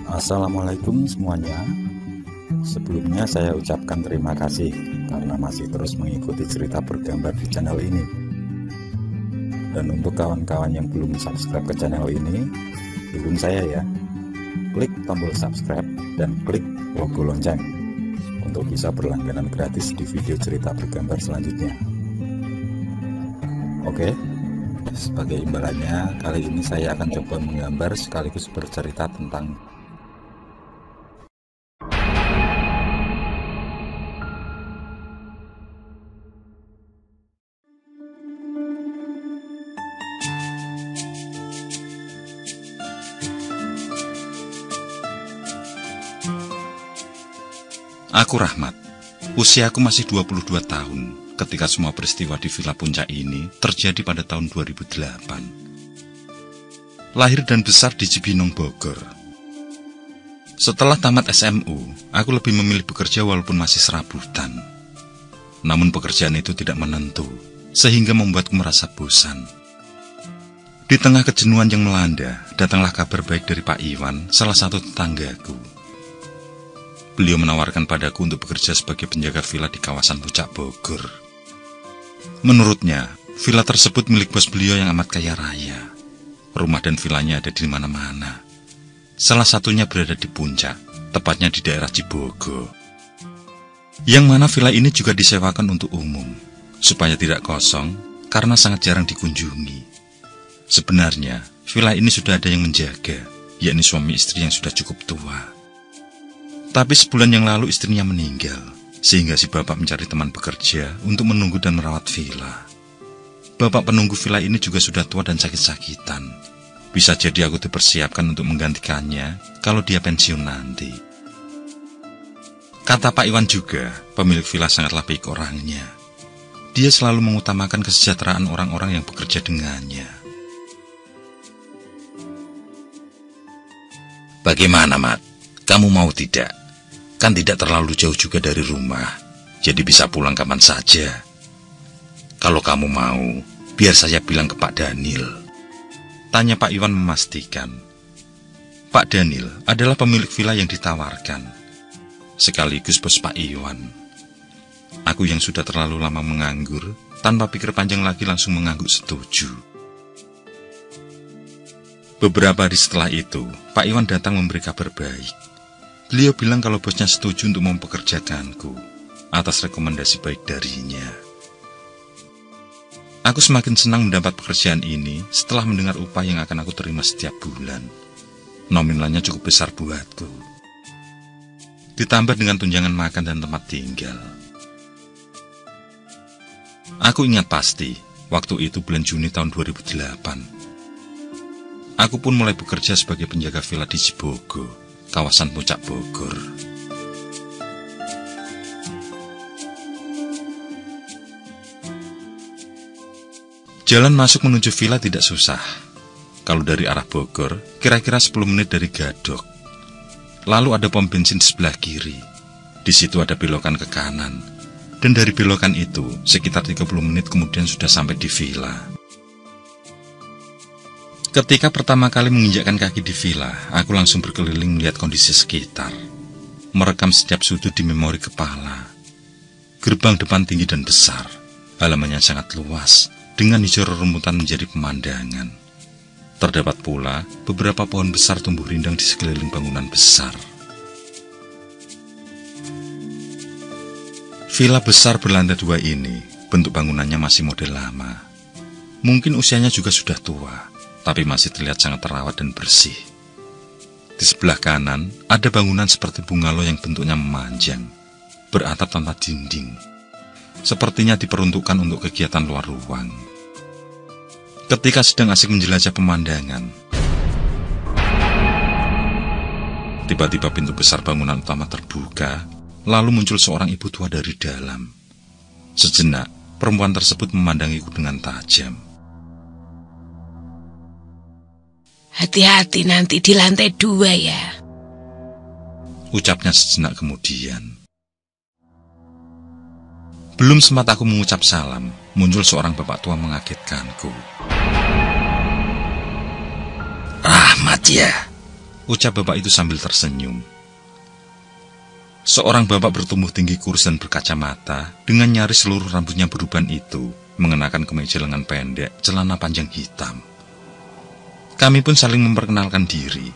Assalamualaikum semuanya. Sebelumnya saya ucapkan terima kasih karena masih terus mengikuti cerita bergambar di channel ini. Dan untuk kawan-kawan yang belum subscribe ke channel ini, dukung saya ya. Klik tombol subscribe dan klik logo lonceng untuk bisa berlangganan gratis di video cerita bergambar selanjutnya. Oke, sebagai imbalannya kali ini saya akan coba menggambar sekaligus bercerita tentang Aku Rahmat. Usiaku masih 22 tahun ketika semua peristiwa di Villa Puncak ini terjadi pada tahun 2008. Lahir dan besar di Cibinong, Bogor. Setelah tamat SMU, aku lebih memilih bekerja walaupun masih serabutan. Namun pekerjaan itu tidak menentu, sehingga membuatku merasa bosan. Di tengah kejenuhan yang melanda, datanglah kabar baik dari Pak Iwan, salah satu tetanggaku. Beliau menawarkan padaku untuk bekerja sebagai penjaga villa di kawasan Puncak, Bogor. Menurutnya, villa tersebut milik bos beliau yang amat kaya raya. Rumah dan villanya ada di mana-mana. Salah satunya berada di Puncak, tepatnya di daerah Cibogo. Yang mana villa ini juga disewakan untuk umum, supaya tidak kosong karena sangat jarang dikunjungi. Sebenarnya, villa ini sudah ada yang menjaga, yakni suami istri yang sudah cukup tua. Tapi sebulan yang lalu istrinya meninggal, sehingga si bapak mencari teman bekerja untuk menunggu dan merawat villa. Bapak penunggu villa ini juga sudah tua dan sakit-sakitan. Bisa jadi aku dipersiapkan untuk menggantikannya kalau dia pensiun nanti. Kata Pak Iwan juga, pemilik villa sangatlah baik orangnya. Dia selalu mengutamakan kesejahteraan orang-orang yang bekerja dengannya. Bagaimana, Mat? Kamu mau tidak? Kan tidak terlalu jauh juga dari rumah, jadi bisa pulang kapan saja. Kalau kamu mau, biar saya bilang ke Pak Daniel. Tanya Pak Iwan memastikan. Pak Daniel adalah pemilik villa yang ditawarkan, sekaligus bos Pak Iwan. Aku yang sudah terlalu lama menganggur, tanpa pikir panjang lagi langsung mengangguk setuju. Beberapa hari setelah itu, Pak Iwan datang memberi kabar baik. Beliau bilang kalau bosnya setuju untuk mempekerjakanku atas rekomendasi baik darinya. Aku semakin senang mendapat pekerjaan ini setelah mendengar upah yang akan aku terima setiap bulan. Nominalnya cukup besar buatku. Ditambah dengan tunjangan makan dan tempat tinggal. Aku ingat pasti, waktu itu bulan Juni tahun 2008. Aku pun mulai bekerja sebagai penjaga villa di Cibogo, kawasan Puncak, Bogor. Jalan masuk menuju villa tidak susah. Kalau dari arah Bogor, kira-kira 10 menit dari Gadok. Lalu ada pom bensin di sebelah kiri. Di situ ada belokan ke kanan. Dan dari belokan itu, sekitar 30 menit kemudian sudah sampai di villa. Ketika pertama kali menginjakkan kaki di villa, aku langsung berkeliling melihat kondisi sekitar. Merekam setiap sudut di memori kepala. Gerbang depan tinggi dan besar. Halamannya sangat luas, dengan hijau rerumputan menjadi pemandangan. Terdapat pula beberapa pohon besar tumbuh rindang di sekeliling bangunan besar. Villa besar berlantai 2 ini, bentuk bangunannya masih model lama. Mungkin usianya juga sudah tua, tapi masih terlihat sangat terawat dan bersih. Di sebelah kanan, ada bangunan seperti bungalow yang bentuknya memanjang, beratap tanpa dinding. Sepertinya diperuntukkan untuk kegiatan luar ruang. Ketika sedang asik menjelajah pemandangan, tiba-tiba pintu besar bangunan utama terbuka, lalu muncul seorang ibu tua dari dalam. Sejenak, perempuan tersebut memandangiku dengan tajam. Hati-hati nanti di lantai 2 ya, ucapnya sejenak kemudian. Belum sempat aku mengucap salam, muncul seorang bapak tua mengagetkanku. Rahmat ya, ucap bapak itu sambil tersenyum. Seorang bapak bertubuh tinggi kurus dan berkacamata, dengan nyaris seluruh rambutnya beruban itu, mengenakan kemeja lengan pendek, celana panjang hitam. Kami pun saling memperkenalkan diri.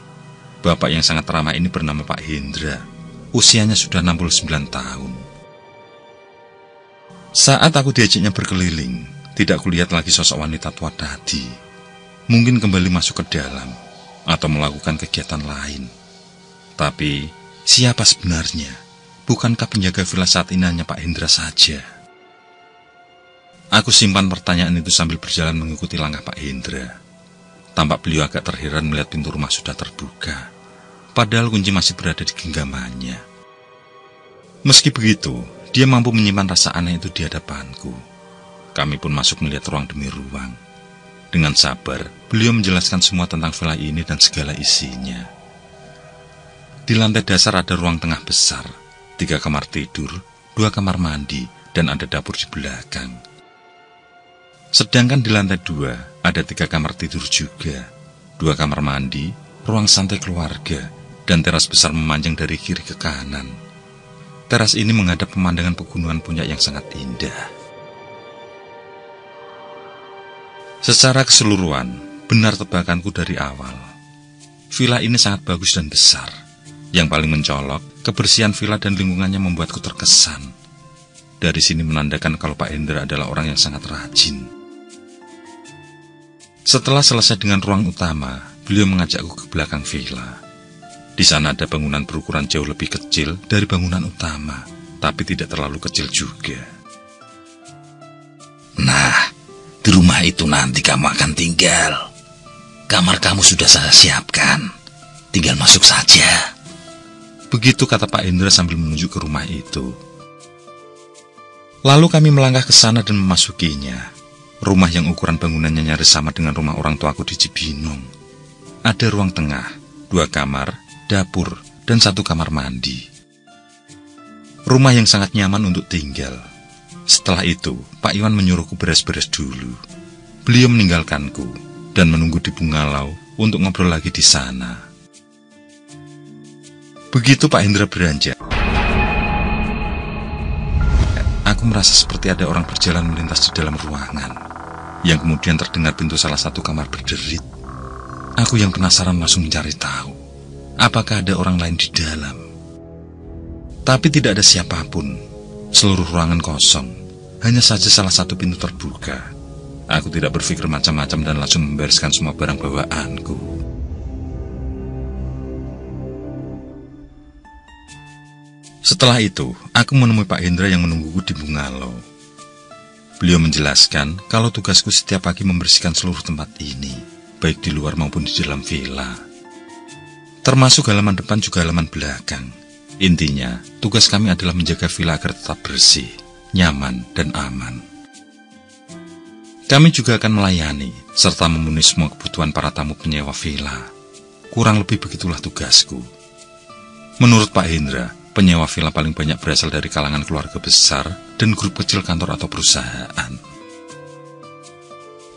Bapak yang sangat ramah ini bernama Pak Hendra. Usianya sudah 69 tahun. Saat aku diajaknya berkeliling, tidak kulihat lagi sosok wanita tua tadi. Mungkin kembali masuk ke dalam, atau melakukan kegiatan lain. Tapi, siapa sebenarnya? Bukankah penjaga villa saat ini hanya Pak Hendra saja? Aku simpan pertanyaan itu sambil berjalan mengikuti langkah Pak Hendra. Tampak beliau agak terheran melihat pintu rumah sudah terbuka, padahal kunci masih berada di genggamannya. Meski begitu, dia mampu menyimpan rasa aneh itu di hadapanku. Kami pun masuk melihat ruang demi ruang. Dengan sabar, beliau menjelaskan semua tentang villa ini dan segala isinya. Di lantai dasar ada ruang tengah besar, 3 kamar tidur, 2 kamar mandi, dan ada dapur di belakang. Sedangkan di lantai 2 ada 3 kamar tidur juga, 2 kamar mandi, ruang santai keluarga, dan teras besar memanjang dari kiri ke kanan. Teras ini menghadap pemandangan pegunungan puncak yang sangat indah. Secara keseluruhan, benar tebakanku dari awal. Villa ini sangat bagus dan besar. Yang paling mencolok, kebersihan villa dan lingkungannya membuatku terkesan. Dari sini menandakan kalau Pak Hendra adalah orang yang sangat rajin. Setelah selesai dengan ruang utama, beliau mengajakku ke belakang villa. Di sana ada bangunan berukuran jauh lebih kecil dari bangunan utama, tapi tidak terlalu kecil juga. Nah, di rumah itu nanti kamu akan tinggal. Kamar kamu sudah saya siapkan. Tinggal masuk saja. Begitu kata Pak Hendra sambil menunjuk ke rumah itu. Lalu kami melangkah ke sana dan memasukinya. Rumah yang ukuran bangunannya nyaris sama dengan rumah orang tuaku di Cibinong. Ada ruang tengah, 2 kamar, dapur, dan 1 kamar mandi. Rumah yang sangat nyaman untuk tinggal. Setelah itu, Pak Iwan menyuruhku beres-beres dulu. Beliau meninggalkanku dan menunggu di Bungalau untuk ngobrol lagi di sana. Begitu Pak Hendra beranjak, aku merasa seperti ada orang berjalan melintas di dalam ruangan. Yang kemudian terdengar pintu salah satu kamar berderit. Aku yang penasaran langsung mencari tahu, apakah ada orang lain di dalam. Tapi tidak ada siapapun. Seluruh ruangan kosong. Hanya saja salah satu pintu terbuka. Aku tidak berpikir macam-macam dan langsung membereskan semua barang bawaanku. Setelah itu, aku menemui Pak Hendra yang menungguku di Bungalau. Beliau menjelaskan kalau tugasku setiap pagi membersihkan seluruh tempat ini, baik di luar maupun di dalam villa. Termasuk halaman depan juga halaman belakang. Intinya, tugas kami adalah menjaga villa agar tetap bersih, nyaman, dan aman. Kami juga akan melayani, serta memenuhi semua kebutuhan para tamu penyewa villa. Kurang lebih begitulah tugasku. Menurut Pak Hendra, penyewa villa paling banyak berasal dari kalangan keluarga besar dan grup kecil kantor atau perusahaan.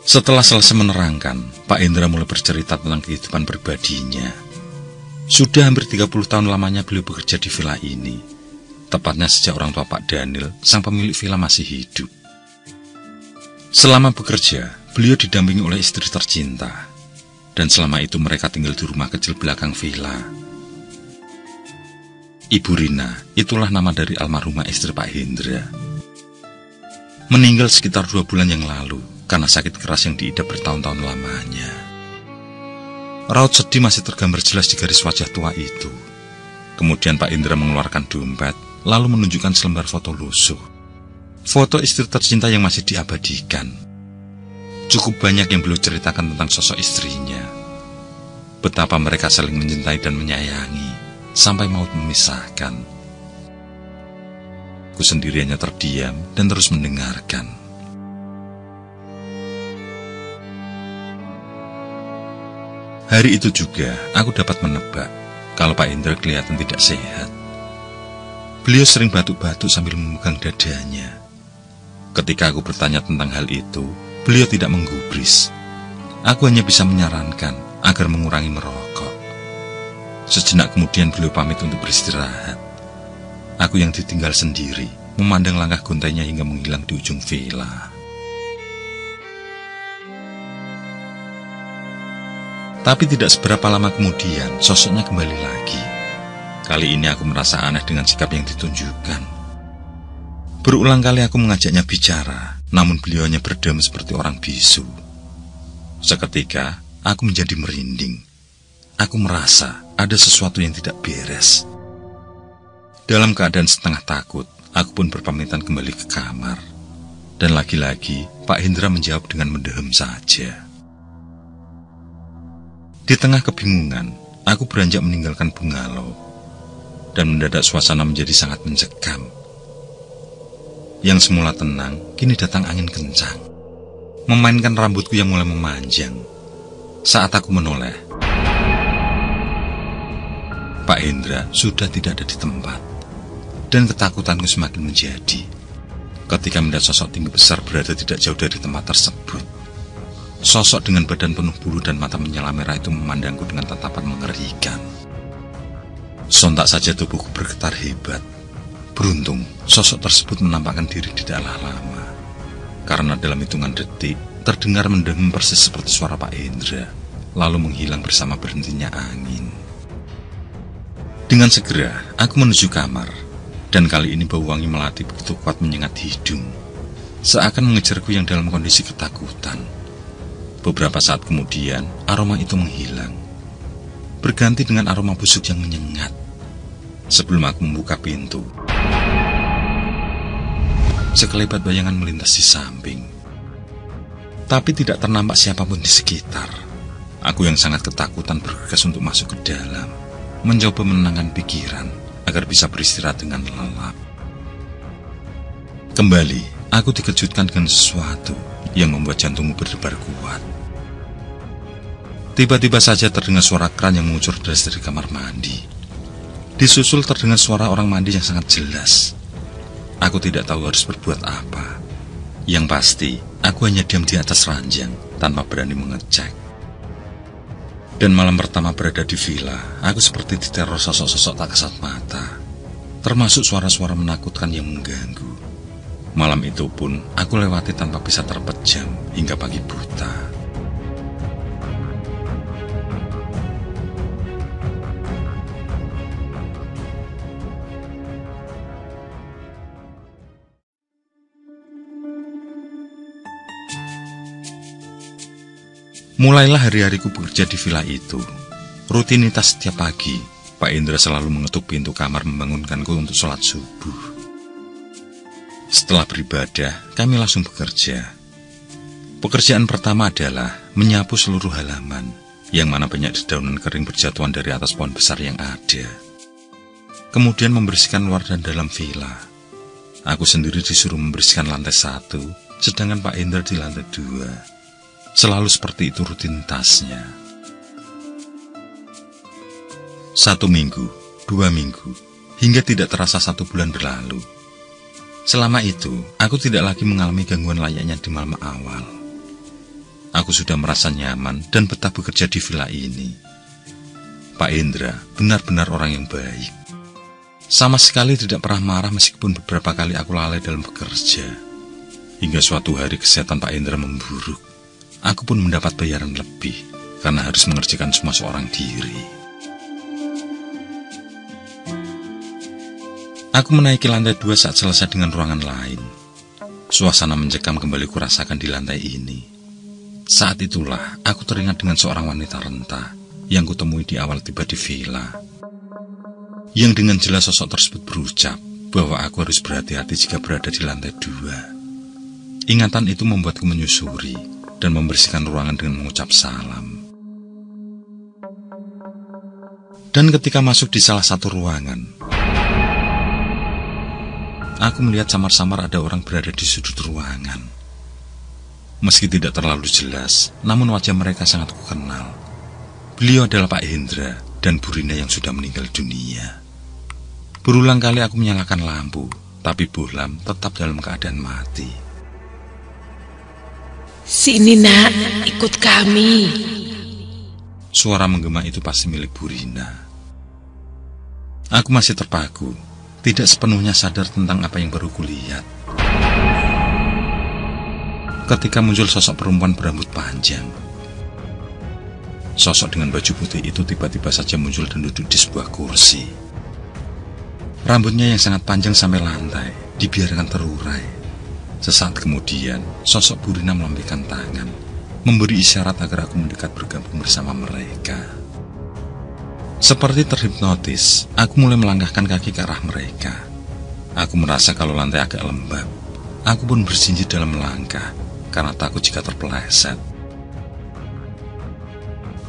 Setelah selesai menerangkan, Pak Hendra mulai bercerita tentang kehidupan pribadinya. Sudah hampir 30 tahun lamanya beliau bekerja di villa ini. Tepatnya sejak orang tua Pak Daniel, sang pemilik villa, masih hidup. Selama bekerja, beliau didampingi oleh istri tercinta. Dan selama itu mereka tinggal di rumah kecil belakang villa. Ibu Rina, itulah nama dari almarhumah istri Pak Hendra. Meninggal sekitar 2 bulan yang lalu karena sakit keras yang diidap bertahun-tahun lamanya. Raut sedih masih tergambar jelas di garis wajah tua itu. Kemudian Pak Hendra mengeluarkan dompet, lalu menunjukkan selembar foto lusuh. Foto istri tercinta yang masih diabadikan. Cukup banyak yang beliau ceritakan tentang sosok istrinya. Betapa mereka saling mencintai dan menyayangi, sampai maut memisahkan. Aku sendiri hanya terdiam dan terus mendengarkan. Hari itu juga aku dapat menebak kalau Pak Hendra kelihatan tidak sehat. Beliau sering batuk-batuk sambil memegang dadanya. Ketika aku bertanya tentang hal itu, beliau tidak menggubris. Aku hanya bisa menyarankan agar mengurangi merokok. Sejenak kemudian beliau pamit untuk beristirahat. Aku yang ditinggal sendiri, memandang langkah gontainya hingga menghilang di ujung villa. Tapi tidak seberapa lama kemudian, sosoknya kembali lagi. Kali ini aku merasa aneh dengan sikap yang ditunjukkan. Berulang kali aku mengajaknya bicara, namun beliau hanya berdiam seperti orang bisu. Seketika, aku menjadi merinding. Aku merasa ada sesuatu yang tidak beres. Dalam keadaan setengah takut, aku pun berpamitan kembali ke kamar. Dan lagi-lagi, Pak Hendra menjawab dengan mendehem saja. Di tengah kebingungan, aku beranjak meninggalkan bungalow. Dan mendadak suasana menjadi sangat mencekam. Yang semula tenang, kini datang angin kencang, memainkan rambutku yang mulai memanjang. Saat aku menoleh, Pak Hendra sudah tidak ada di tempat. Dan ketakutanku semakin menjadi ketika melihat sosok tinggi besar berada tidak jauh dari tempat tersebut. Sosok dengan badan penuh bulu dan mata menyala merah itu memandangku dengan tatapan mengerikan. Sontak saja tubuhku bergetar hebat. Beruntung, sosok tersebut menampakkan diri tidaklah lama. Karena dalam hitungan detik, terdengar mendehem persis seperti suara Pak Hendra, lalu menghilang bersama berhentinya angin. Dengan segera, aku menuju kamar, dan kali ini bau wangi melati begitu kuat menyengat hidung, seakan mengejarku yang dalam kondisi ketakutan. Beberapa saat kemudian, aroma itu menghilang, berganti dengan aroma busuk yang menyengat. Sebelum aku membuka pintu, sekelebat bayangan melintas di samping. Tapi tidak ternampak siapapun di sekitar. Aku yang sangat ketakutan bergegas untuk masuk ke dalam, mencoba menenangkan pikiran agar bisa beristirahat dengan lelap. Kembali, aku dikejutkan dengan sesuatu yang membuat jantungku berdebar kuat. Tiba-tiba saja terdengar suara keran yang mengucur deras dari kamar mandi. Disusul terdengar suara orang mandi yang sangat jelas. Aku tidak tahu harus berbuat apa. Yang pasti, aku hanya diam di atas ranjang tanpa berani mengecek. Dan malam pertama berada di villa, aku seperti diteror sosok-sosok tak kasat mata, termasuk suara-suara menakutkan yang mengganggu. Malam itu pun aku lewati tanpa bisa terpejam hingga pagi buta. Mulailah hari-hariku bekerja di villa itu. Rutinitas setiap pagi, Pak Hendra selalu mengetuk pintu kamar membangunkanku untuk sholat subuh. Setelah beribadah, kami langsung bekerja. Pekerjaan pertama adalah menyapu seluruh halaman, yang mana banyak dedaunan kering berjatuhan dari atas pohon besar yang ada. Kemudian membersihkan luar dan dalam villa. Aku sendiri disuruh membersihkan lantai 1, sedangkan Pak Hendra di lantai 2. Selalu seperti itu rutinitasnya. 1 minggu, 2 minggu, hingga tidak terasa 1 bulan berlalu. Selama itu, aku tidak lagi mengalami gangguan layaknya di malam awal. Aku sudah merasa nyaman dan betah bekerja di villa ini. Pak Hendra benar-benar orang yang baik. Sama sekali tidak pernah marah meskipun beberapa kali aku lalai dalam bekerja. Hingga suatu hari kesehatan Pak Hendra memburuk. Aku pun mendapat bayaran lebih karena harus mengerjakan semua seorang diri. Aku menaiki lantai 2 saat selesai dengan ruangan lain. Suasana mencekam kembali kurasakan di lantai ini. Saat itulah aku teringat dengan seorang wanita renta yang kutemui di awal tiba di villa. Yang dengan jelas sosok tersebut berucap bahwa aku harus berhati-hati jika berada di lantai 2. Ingatan itu membuatku menyusuri dan membersihkan ruangan dengan mengucap salam. Dan ketika masuk di salah satu ruangan, aku melihat samar-samar ada orang berada di sudut ruangan. Meski tidak terlalu jelas, namun wajah mereka sangat kukenal. Beliau adalah Pak Hendra dan Bu Rina yang sudah meninggal dunia. Berulang kali aku menyalakan lampu, tapi Bohlam tetap dalam keadaan mati. Sini nak, ikut kami. Suara menggema itu pasti milik Bu Rina. Aku masih terpaku, tidak sepenuhnya sadar tentang apa yang baru kulihat. Ketika muncul sosok perempuan berambut panjang. Sosok dengan baju putih itu tiba-tiba saja muncul dan duduk di sebuah kursi. Rambutnya yang sangat panjang sampai lantai dibiarkan terurai. Sesaat kemudian, sosok Burina melambaikan tangan, memberi isyarat agar aku mendekat bergabung bersama mereka. Seperti terhipnotis, aku mulai melangkahkan kaki ke arah mereka. Aku merasa kalau lantai agak lembab. Aku pun bersinjit dalam melangkah, karena takut jika terpeleset.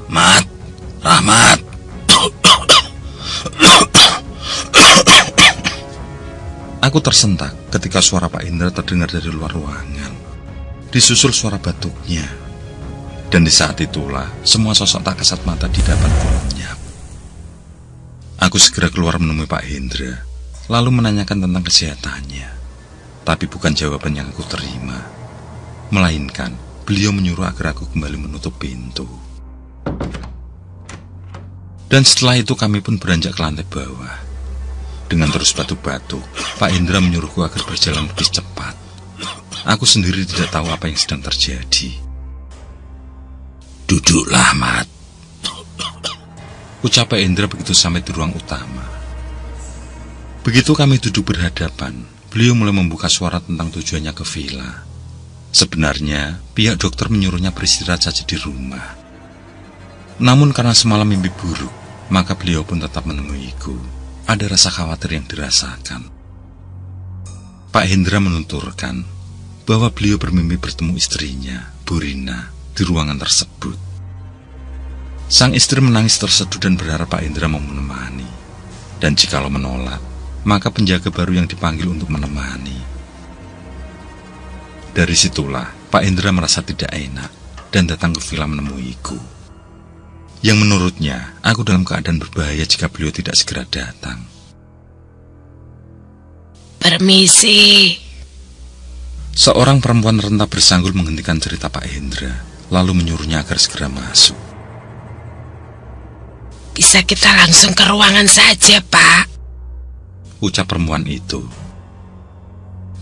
Mat, Rahmat. Aku tersentak ketika suara Pak Indra terdengar dari luar ruangan. Disusul suara batuknya. Dan di saat itulah, semua sosok tak kasat mata di depan lenyap. Aku segera keluar menemui Pak Hendra, lalu menanyakan tentang kesehatannya. Tapi bukan jawaban yang aku terima, melainkan beliau menyuruh agar aku kembali menutup pintu. Dan setelah itu kami pun beranjak ke lantai bawah. Dengan terus batuk-batuk, Pak Hendra menyuruhku agar berjalan lebih cepat. Aku sendiri tidak tahu apa yang sedang terjadi. Duduklah, Mat. Ucap Pak Hendra begitu sampai di ruang utama. Begitu kami duduk berhadapan, beliau mulai membuka suara tentang tujuannya ke villa. Sebenarnya, pihak dokter menyuruhnya beristirahat saja di rumah. Namun karena semalam mimpi buruk, maka beliau pun tetap menemuiku. Ada rasa khawatir yang dirasakan. Pak Hendra menuturkan bahwa beliau bermimpi bertemu istrinya, Burina, di ruangan tersebut. Sang istri menangis terseduh dan berharap Pak Hendra mau menemani. Dan jikalau menolak, maka penjaga baru yang dipanggil untuk menemani. Dari situlah, Pak Hendra merasa tidak enak dan datang ke villa menemuiku. Yang menurutnya, aku dalam keadaan berbahaya jika beliau tidak segera datang. Permisi. Seorang perempuan renta bersanggul menghentikan cerita Pak Hendra, lalu menyuruhnya agar segera masuk. Bisa kita langsung ke ruangan saja, Pak? Ucap perempuan itu.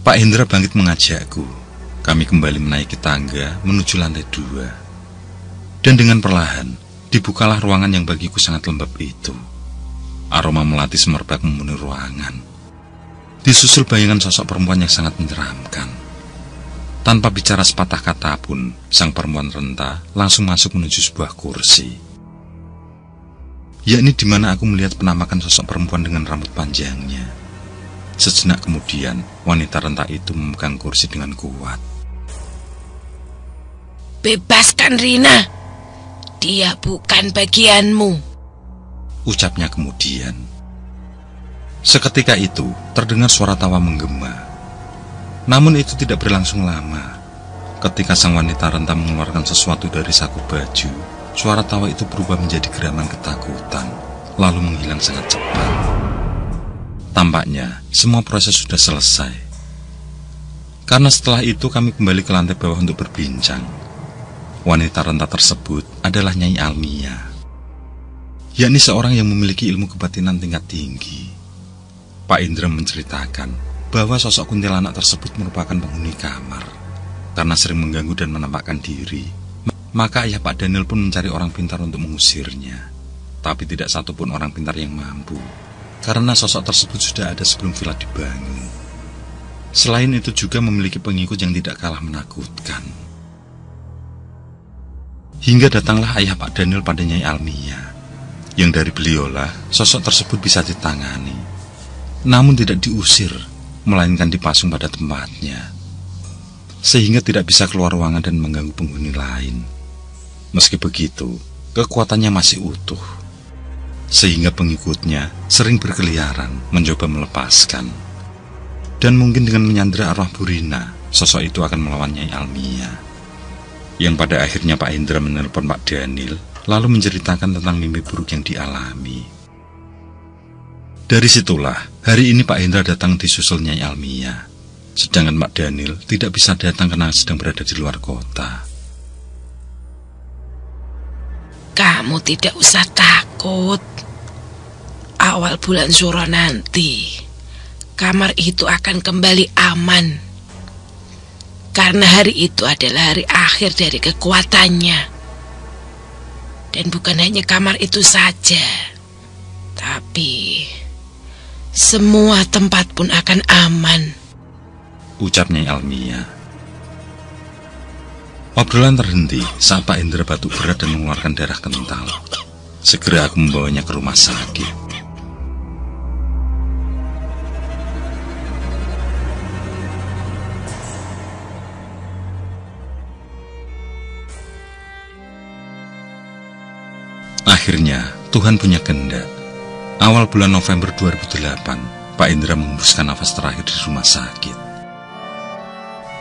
Pak Hendra bangkit mengajakku. Kami kembali menaiki tangga menuju lantai 2. Dan dengan perlahan, dibukalah ruangan yang bagiku sangat lembab itu. Aroma melati semerbak memenuhi ruangan. Disusul bayangan sosok perempuan yang sangat menyeramkan. Tanpa bicara sepatah kata pun, sang perempuan renta langsung masuk menuju sebuah kursi. Yakni di mana aku melihat penampakan sosok perempuan dengan rambut panjangnya. Sejenak kemudian, wanita renta itu memegang kursi dengan kuat. Bebaskan Rina. Dia bukan bagianmu. Ucapnya kemudian. Seketika itu, terdengar suara tawa menggema. Namun itu tidak berlangsung lama. Ketika sang wanita renta mengeluarkan sesuatu dari saku baju, suara tawa itu berubah menjadi geraman ketakutan, lalu menghilang sangat cepat. Tampaknya, semua proses sudah selesai. Karena setelah itu kami kembali ke lantai bawah untuk berbincang. Wanita renta tersebut adalah Nyai Almia, yakni seorang yang memiliki ilmu kebatinan tingkat tinggi. Pak Indra menceritakan bahwa sosok kuntilanak tersebut merupakan penghuni kamar. Karena sering mengganggu dan menampakkan diri, maka ayah Pak Daniel pun mencari orang pintar untuk mengusirnya. Tapi tidak satupun orang pintar yang mampu, karena sosok tersebut sudah ada sebelum villa dibangun. Selain itu juga memiliki pengikut yang tidak kalah menakutkan. Hingga datanglah ayah Pak Daniel pada Nyai Almia, yang dari beliaulah sosok tersebut bisa ditangani. Namun tidak diusir, melainkan dipasung pada tempatnya, sehingga tidak bisa keluar ruangan dan mengganggu penghuni lain. Meski begitu, kekuatannya masih utuh, sehingga pengikutnya sering berkeliaran mencoba melepaskan. Dan mungkin dengan menyandera arwah Burina, sosok itu akan melawan Nyai Almia. Yang pada akhirnya Pak Hendra menelpon Pak Daniel, lalu menceritakan tentang mimpi buruk yang dialami. Dari situlah, hari ini Pak Hendra datang disusul Nyai Almia. Sedangkan Pak Daniel tidak bisa datang karena sedang berada di luar kota. Kamu tidak usah takut. awal bulan Syuro nanti, kamar itu akan kembali aman. Karena hari itu adalah hari akhir dari kekuatannya. Dan bukan hanya kamar itu saja, tapi semua tempat pun akan aman, ucapnya Almia. Obrolan terhenti saat Pak Hendra batuk berat dan mengeluarkan darah kental. Segera aku membawanya ke rumah sakit. Akhirnya, Tuhan punya kehendak. Awal bulan November 2008, Pak Indra menghembuskan nafas terakhir di rumah sakit.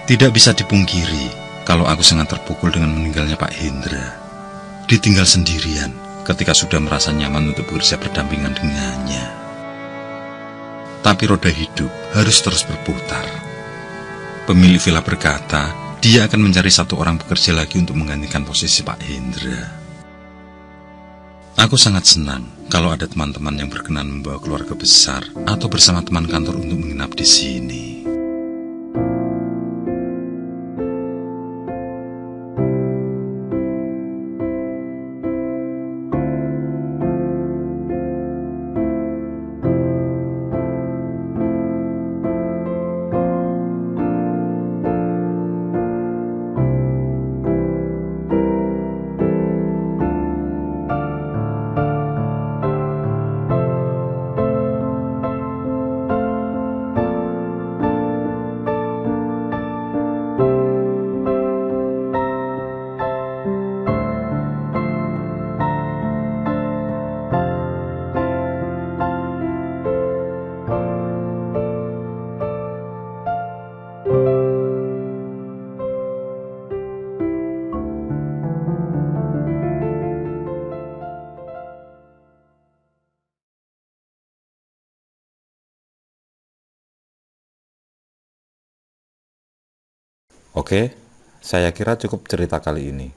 Tidak bisa dipungkiri kalau aku sangat terpukul dengan meninggalnya Pak Hendra. Ditinggal sendirian ketika sudah merasa nyaman untuk bekerja berdampingan dengannya. Tapi roda hidup harus terus berputar. Pemilik villa berkata, dia akan mencari satu orang bekerja lagi untuk menggantikan posisi Pak Hendra. Aku sangat senang kalau ada teman-teman yang berkenan membawa keluarga besar atau bersama teman kantor untuk menginap di sini. Oke, saya kira cukup cerita kali ini.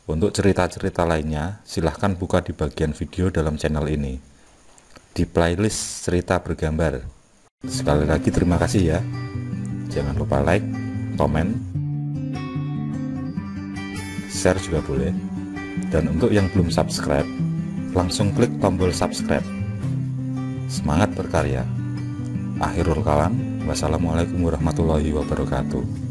Untuk cerita-cerita lainnya, silahkan buka di bagian video dalam channel ini, di playlist cerita bergambar. Sekali lagi terima kasih ya. Jangan lupa like, komen, share juga boleh. Dan untuk yang belum subscribe, langsung klik tombol subscribe. Semangat berkarya. Akhirul kalam, wassalamualaikum warahmatullahi wabarakatuh.